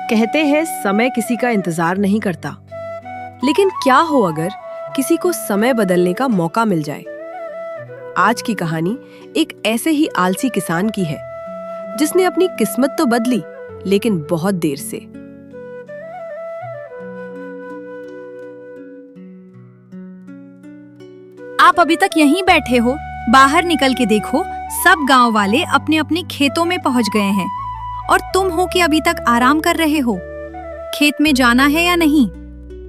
कहते हैं समय किसी का इंतजार नहीं करता, लेकिन क्या हो अगर किसी को समय बदलने का मौका मिल जाए। आज की कहानी एक ऐसे ही आलसी किसान की है जिसने अपनी किस्मत तो बदली, लेकिन बहुत देर से। आप अभी तक यहीं बैठे हो? बाहर निकल के देखो, सब गांव वाले अपने अपने खेतों में पहुंच गए हैं और तुम हो कि अभी तक आराम कर रहे हो। खेत में जाना है या नहीं?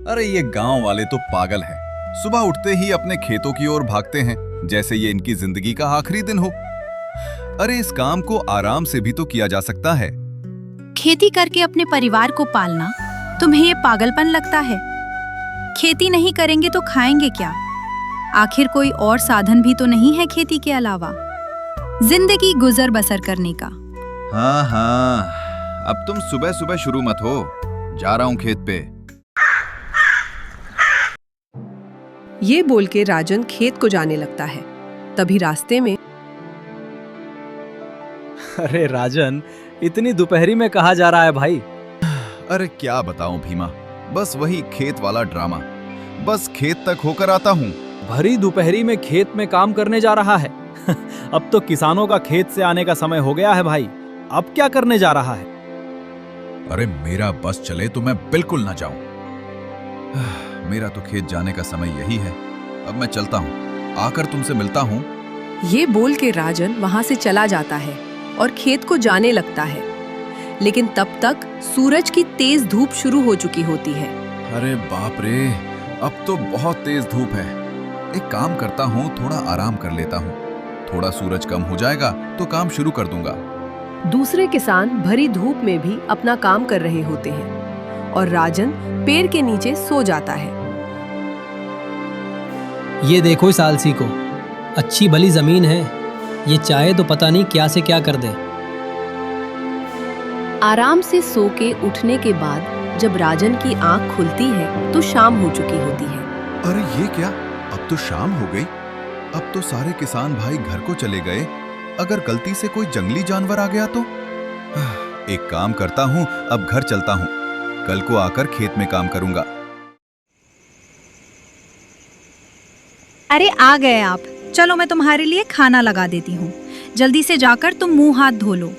अरे ये गांव वाले तो पागल हैं। सुबह उठते ही अपने खेतों की ओर भागते हैं जैसे ये इनकी जिंदगी का आखिरी दिन हो। अरे इस काम को आराम से भी तो किया जा सकता है। खेती करके अपने परिवार को पालना तुम्हें ये पागलपन लगता है? खेती नहीं करेंगे तो खाएंगे क्या? आखिर कोई और साधन भी तो नहीं है खेती के अलावा जिंदगी गुजर बसर करने का। हाँ, अब तुम सुबह सुबह शुरू मत हो। जा रहा हूँ खेत पे। ये बोल के राजन खेत को जाने लगता है। तभी रास्ते में अरे राजन, इतनी दोपहरी में कहाँ जा रहा है भाई? अरे क्या बताऊं भीमा, बस वही खेत वाला ड्रामा। बस खेत तक होकर आता हूँ। भरी दोपहरी में खेत में काम करने जा रहा है? अब तो किसानों का खेत से आने का समय हो गया है भाई। अब क्या करने जा रहा है? अरे मेरा बस चले तो मैं बिल्कुल ना जाऊं। मेरा तो खेत जाने का समय यही है। अब मैं चलता हूँ, आकर तुमसे मिलता हूँ। ये बोल के राजन वहां से चला जाता है और खेत को जाने लगता है, लेकिन तब तक सूरज की तेज धूप शुरू हो चुकी होती है। अरे बाप रे, अब तो बहुत तेज धूप है। एक काम करता हूँ, थोड़ा आराम कर लेता हूँ। थोड़ा सूरज कम हो जाएगा तो काम शुरू कर दूंगा। दूसरे किसान भरी धूप में भी अपना काम कर रहे होते हैं और राजन पेड़ के नीचे सो जाता है। ये देखो इस आलसी को, अच्छी भली जमीन है, ये चाहे तो पता नहीं क्या से क्या कर दे। आराम से सो के उठने के बाद जब राजन की आंख खुलती है तो शाम हो चुकी होती है। अरे ये क्या, अब तो शाम हो गई। अब तो सारे किसान भाई घर को चले गए। अगर गलती से कोई जंगली जानवर आ गया तो? एक काम करता हूँ, अब घर चलता हूँ। कल को आकर खेत में काम करूंगा। अरे आ गए आप, चलो मैं तुम्हारे लिए खाना लगा देती हूँ। जल्दी से जाकर तुम मुंह हाथ धो लो।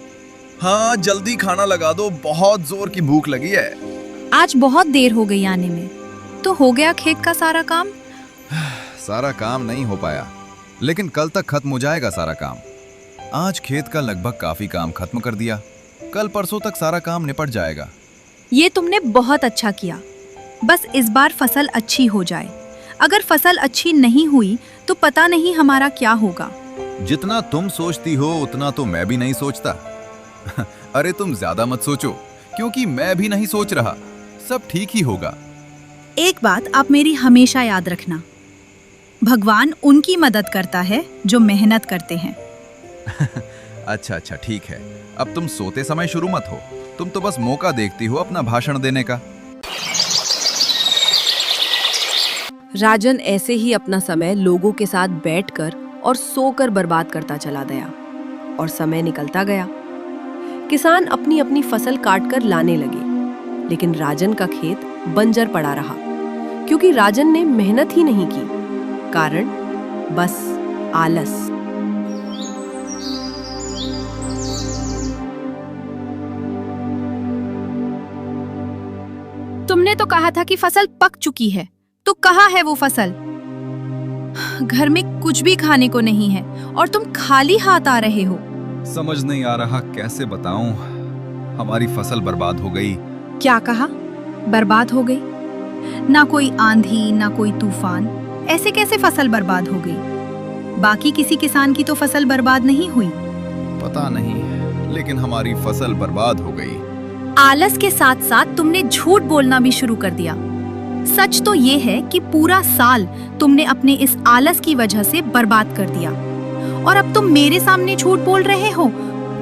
हाँ जल्दी खाना लगा दो, बहुत जोर की भूख लगी है। आज बहुत देर हो गई आने में। तो हो गया खेत का सारा काम? सारा काम नहीं हो पाया, लेकिन कल तक खत्म हो जाएगा सारा काम। आज खेत का लगभग काफी काम खत्म कर दिया। कल परसों तक सारा काम निपट जाएगा। ये तुमने बहुत अच्छा किया। बस इस बार फसल अच्छी हो जाए। अगर फसल अच्छी नहीं हुई तो पता नहीं हमारा क्या होगा। जितना तुम सोचती हो उतना तो मैं भी नहीं सोचता। अरे तुम ज्यादा मत सोचो, क्योंकि मैं भी नहीं सोच रहा। सब ठीक ही होगा। एक बात आप मेरी हमेशा याद रखना, भगवान उनकी मदद करता है जो मेहनत करते हैं। अच्छा ठीक है। अब तुम सोते समय शुरू मत हो। तुम तो बस मौका देखती हो अपना भाषण देने का। राजन ऐसे ही अपना समय लोगों के साथ बैठकर और सोकर बर्बाद करता चला गया और समय निकलता गया। किसान अपनी अपनी फसल काटकर लाने लगे, लेकिन राजन का खेत बंजर पड़ा रहा, क्योंकि राजन ने मेहनत ही नहीं की। कारण बस आलस। तुमने तो कहा था कि फसल पक चुकी है, तो कहाँ है वो फसल? घर में कुछ भी खाने को नहीं है और तुम खाली हाथ आ रहे हो। समझ नहीं आ रहा कैसे बताऊं। हमारी फसल बर्बाद हो गई। क्या कहा? बर्बाद हो गई? ना कोई आंधी ना कोई तूफान, ऐसे कैसे फसल बर्बाद हो गई? बाकी किसी किसान की तो फसल बर्बाद नहीं हुई। पता नहीं, लेकिन हमारी फसल बर्बाद हो गई। आलस के साथ साथ तुमने झूठ बोलना भी शुरू कर दिया। सच तो ये है कि पूरा साल तुमने अपने इस आलस की वजह से बर्बाद कर दिया और अब तुम मेरे सामने झूठ बोल रहे हो।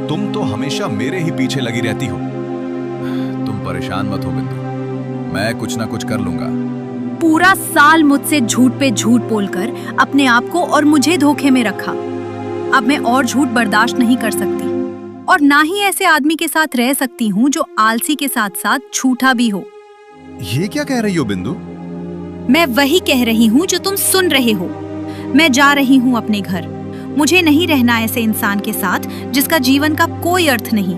तुम तो हमेशा मेरे ही पीछे लगी रहती हो। तुम परेशान मत हो बिंदु, मैं कुछ ना कुछ कर लूंगा। पूरा साल मुझसे झूठ पे झूठ बोलकर अपने आप को और मुझे धोखे में रखा। अब मैं और झूठ बर्दाश्त नहीं कर सकती और ना ही ऐसे आदमी के साथ रह सकती हूँ जो आलसी के साथ साथ झूठा भी हो। ये क्या कह रही हो बिंदु? मैं वही कह रही हूँ जो तुम सुन रहे हो। मैं जा रही हूँ अपने घर। मुझे नहीं रहना ऐसे इंसान के साथ जिसका जीवन का कोई अर्थ नहीं।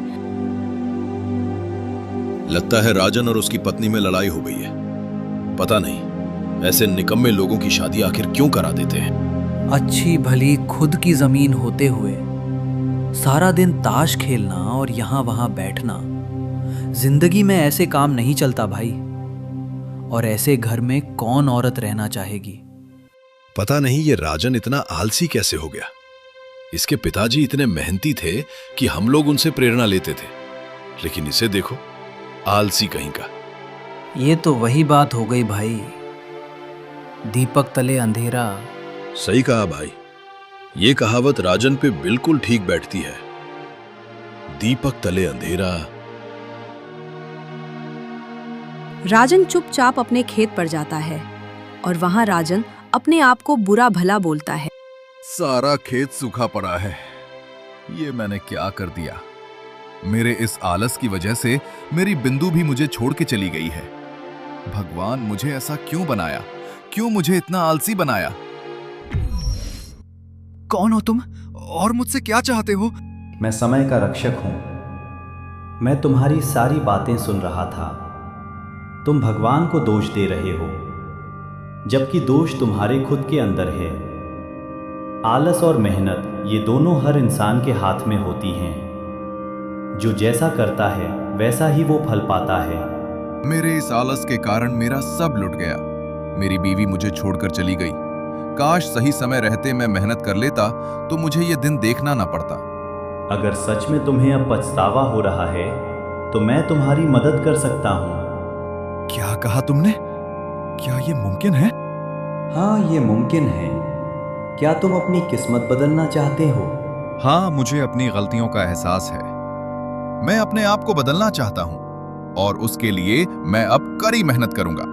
लगता है राजन और उसकी पत्नी में लड़ाई हो गई है। पता नहीं ऐसे निकम्मे लोगों की शादी आखिर क्यों करा देते हैं। अच्छी भली खुद की जमीन होते हुए सारा दिन ताश खेलना और यहाँ वहाँ बैठना। जिंदगी में ऐसे काम नहीं चलता भाई। और ऐसे घर में कौन औरत रहना चाहेगी। पता नहीं ये राजन इतना आलसी कैसे हो गया। इसके पिताजी इतने मेहनती थे कि हम लोग उनसे प्रेरणा लेते थे, लेकिन इसे देखो, आलसी कहीं का। ये तो वही बात हो गई भाई, दीपक तले अंधेरा। सही कहा भाई, ये कहावत राजन पे बिल्कुल ठीक बैठती है। दीपक तले अंधेरा। राजन चुपचाप अपने खेत पर जाता है और वहां राजन अपने आप को बुरा भला बोलता है। सारा खेत सूखा पड़ा है। ये मैंने क्या कर दिया? मेरे इस आलस की वजह से मेरी बिंदु भी मुझे छोड़ के चली गई है। भगवान, मुझे ऐसा क्यों बनाया? क्यों मुझे इतना आलसी बनाया? कौन हो तुम और मुझसे क्या चाहते हो? मैं समय का रक्षक हूं। मैं तुम्हारी सारी बातें सुन रहा था। तुम भगवान को दोष दे रहे हो, जबकि दोष तुम्हारे खुद के अंदर है। आलस और मेहनत ये दोनों हर इंसान के हाथ में होती हैं। जो जैसा करता है वैसा ही वो फल पाता है। मेरे इस आलस के कारण मेरा सब लुट गया। मेरी बीवी मुझे छोड़कर चली गई। काश सही समय रहते मैं मेहनत कर लेता तो मुझे ये दिन देखना ना पड़ता। अगर सच में तुम्हें अब पछतावा हो रहा है तो मैं तुम्हारी मदद कर सकता हूँ। क्या कहा तुमने? क्या ये मुमकिन है? हाँ, ये मुमकिन है। क्या तुम अपनी किस्मत बदलना चाहते हो? हाँ, मुझे अपनी गलतियों का एहसास है। मैं अपने आप को बदलना चाहता हूँ और उसके लिए मैं अब कड़ी मेहनत करूंगा।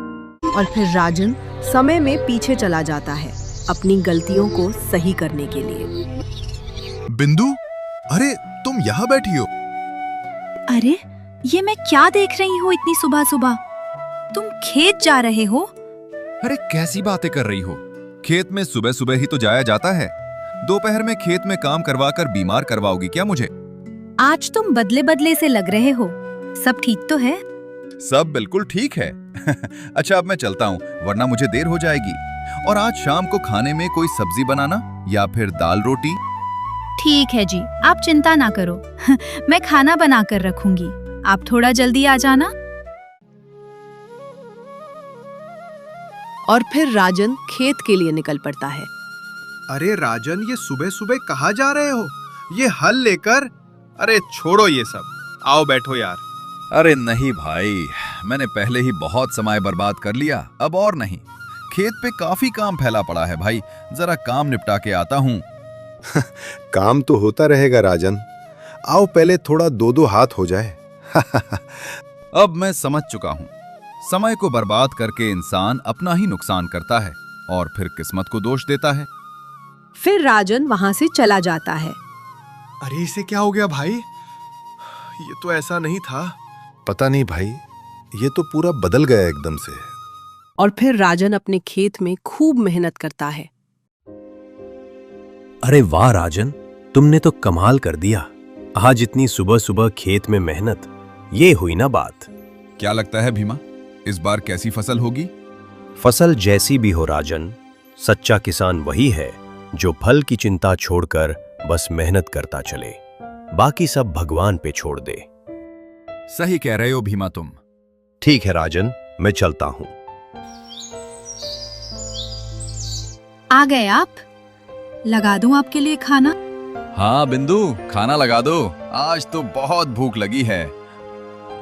और फिर राजन समय में पीछे चला जाता है अपनी गलतियों को सही करने के लिए। बिंदु, अरे तुम यहाँ बैठी हो? अरे ये मैं क्या देख रही हूँ इतनी सुबह सुबह? तुम खेत जा रहे हो? अरे कैसी बातें कर रही हो? खेत में सुबह सुबह ही तो जाया जाता है। दोपहर में खेत में काम करवाकर बीमार करवाओगी क्या मुझे? आज तुम बदले बदले से लग रहे हो। सब ठीक तो है? सब बिल्कुल ठीक है। अच्छा, अब मैं चलता हूँ वरना मुझे देर हो जाएगी। और आज शाम को खाने में कोई सब्जी बनाना या फिर दाल रोटी। ठीक है जी, आप चिंता ना करो। मैं खाना बना कर रखूंगी। आप थोड़ा जल्दी आ जाना। और फिर राजन खेत के लिए निकल पड़ता है। अरे राजन, ये सुबह सुबह कहाँ जा रहे हो? ये हल लेकर? अरे छोड़ो ये सब, आओ बैठो यार। अरे नहीं भाई, मैंने पहले ही बहुत समय बर्बाद कर लिया, अब और नहीं। खेत पे काफी काम फैला पड़ा है भाई, जरा काम निपटा के आता हूँ। काम तो होता रहेगा राजन, आओ पहले थोड़ा दो दो हाथ हो जाए। अब मैं समझ चुका हूँ, समय को बर्बाद करके इंसान अपना ही नुकसान करता है और फिर किस्मत को दोष देता है। फिर राजन वहां से चला जाता है। अरे इसे क्या हो गया भाई? ये तो ऐसा नहीं था। पता नहीं भाई, ये तो पूरा बदल गया एकदम से। और फिर राजन अपने खेत में खूब मेहनत करता है। अरे वाह राजन, तुमने तो कमाल कर दिया। आज इतनी सुबह सुबह खेत में मेहनत, ये हुई ना बात। क्या लगता है भीमा, इस बार कैसी फसल होगी? फसल जैसी भी हो राजन, सच्चा किसान वही है जो फल की चिंता छोड़कर बस मेहनत करता चले, बाकी सब भगवान पे छोड़ दे। सही कह रहे हो भीमा तुम। ठीक है राजन, मैं चलता हूं। आ गए आप? लगा दूं आपके लिए खाना? हाँ बिंदु, खाना लगा दो, आज तो बहुत भूख लगी है।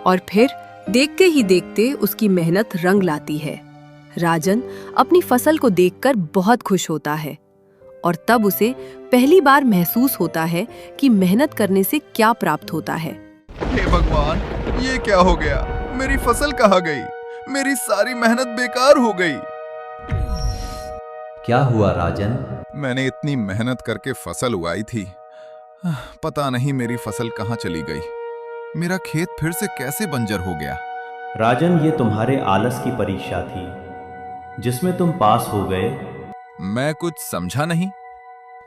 और फिर देखते ही देखते उसकी मेहनत रंग लाती है। राजन अपनी फसल को देखकर बहुत खुश होता है और तब उसे पहली बार महसूस होता है कि मेहनत करने से क्या प्राप्त होता है। हे भगवान, ये क्या हो गया? मेरी फसल कहाँ गई? मेरी सारी मेहनत बेकार हो गई। क्या हुआ राजन? मैंने इतनी मेहनत करके फसल उगाई थी, पता नहीं मेरी फसल कहाँ चली गई। मेरा खेत फिर से कैसे बंजर हो गया। राजन, ये तुम्हारे आलस की परीक्षा थी जिसमें तुम पास हो गए। मैं कुछ समझा नहीं।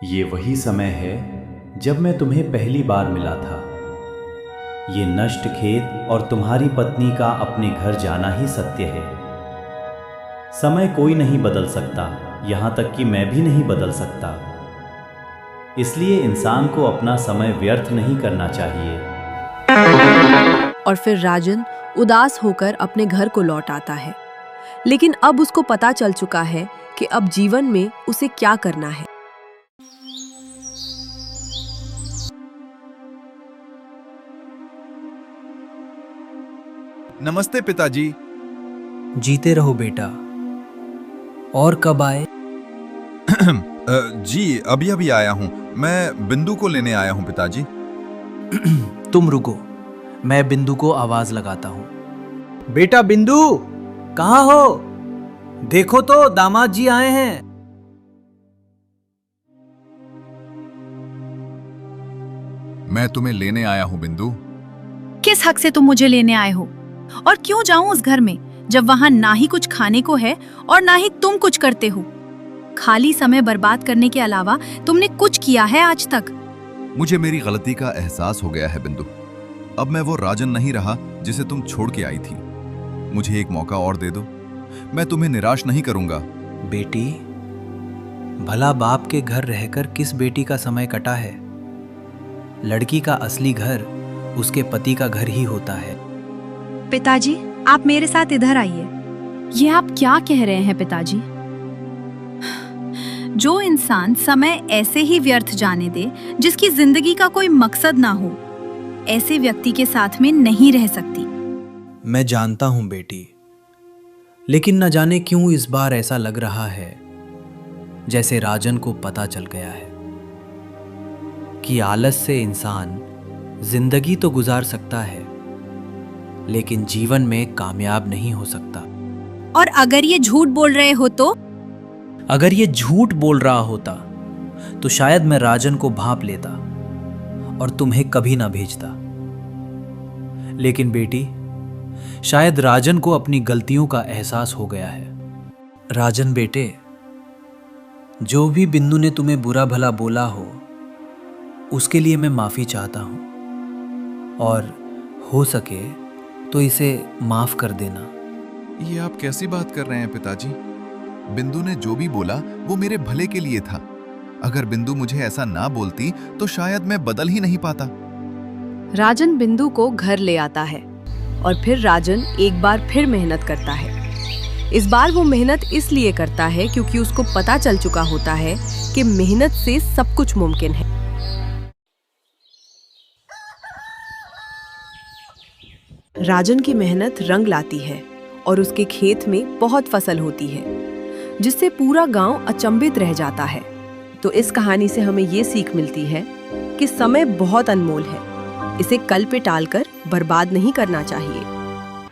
ये वही समय है जब मैं तुम्हें पहली बार मिला था। ये नष्ट खेत और तुम्हारी पत्नी का अपने घर जाना ही सत्य है। समय कोई नहीं बदल सकता, यहां तक कि मैं भी नहीं बदल सकता। इसलिए इंसान को अपना समय व्यर्थ नहीं करना चाहिए। और फिर राजन उदास होकर अपने घर को लौट आता है, लेकिन अब उसको पता चल चुका है कि अब जीवन में उसे क्या करना है। नमस्ते पिताजी। जीते रहो बेटा। और कब आए? जी अभी अभी आया हूँ। मैं बिंदु को लेने आया हूँ पिताजी। तुम रुको, मैं बिंदु को आवाज लगाता हूँ। बेटा बिंदु, कहाँ हो? देखो तो दामाद जी आए हैं। मैं तुम्हें लेने आया हूँ बिंदु। किस हक से तुम मुझे लेने आए हो? और क्यों जाऊं उस घर में जब वहां ना ही कुछ खाने को है और ना ही तुम कुछ करते हो? खाली समय बर्बाद करने के अलावा तुमने कुछ किया है आज तक? मुझे मेरी गलती का एहसास हो गया है बिंदु। अब मैं वो राजन नहीं रहा जिसे तुम छोड़ के आई थी। मुझे एक मौका और दे दो, मैं तुम्हें निराश नहीं करूंगा। बेटी, भला बाप के घर रहकर किस बेटी का समय कटा है? लड़की का असली घर उसके पति का घर ही होता है। पिताजी, आप मेरे साथ इधर आइए। ये आप क्या कह रहे हैं पिताजी? जो इंसान समय ऐसे ही व्यर्थ जाने दे, जिसकी जिंदगी का कोई मकसद ना हो, ऐसे व्यक्ति के साथ में नहीं रह सकती। मैं जानता हूं बेटी, लेकिन न जाने क्यों इस बार ऐसा लग रहा है जैसे राजन को पता चल गया है कि आलस से इंसान जिंदगी तो गुजार सकता है, लेकिन जीवन में कामयाब नहीं हो सकता। और अगर ये झूठ बोल रहे हो तो? अगर ये झूठ बोल रहा होता तो शायद मैं राजन को भांप लेता और तुम्हें कभी ना भेजता। लेकिन बेटी, शायद राजन को अपनी गलतियों का एहसास हो गया है। राजन बेटे, जो भी बिंदु ने तुम्हें बुरा भला बोला हो, उसके लिए मैं माफी चाहता हूं, और हो सके तो इसे माफ कर देना। ये आप कैसी बात कर रहे हैं पिताजी? बिंदु ने जो भी बोला वो मेरे भले के लिए था। अगर बिंदु मुझे ऐसा ना बोलती तो शायद मैं बदल ही नहीं पाता। राजन बिंदु को घर ले आता है और फिर राजन एक बार फिर मेहनत करता है। इस बार वो मेहनत इसलिए करता है क्योंकि उसको पता चल चुका होता है कि मेहनत से सब कुछ मुमकिन है। राजन की मेहनत रंग लाती है और उसके खेत में बहुत फसल होती है, जिससे पूरा गांव अचंभित रह जाता है। तो इस कहानी से हमें ये सीख मिलती है कि समय बहुत अनमोल है, इसे कल पे टालकर बर्बाद नहीं करना चाहिए।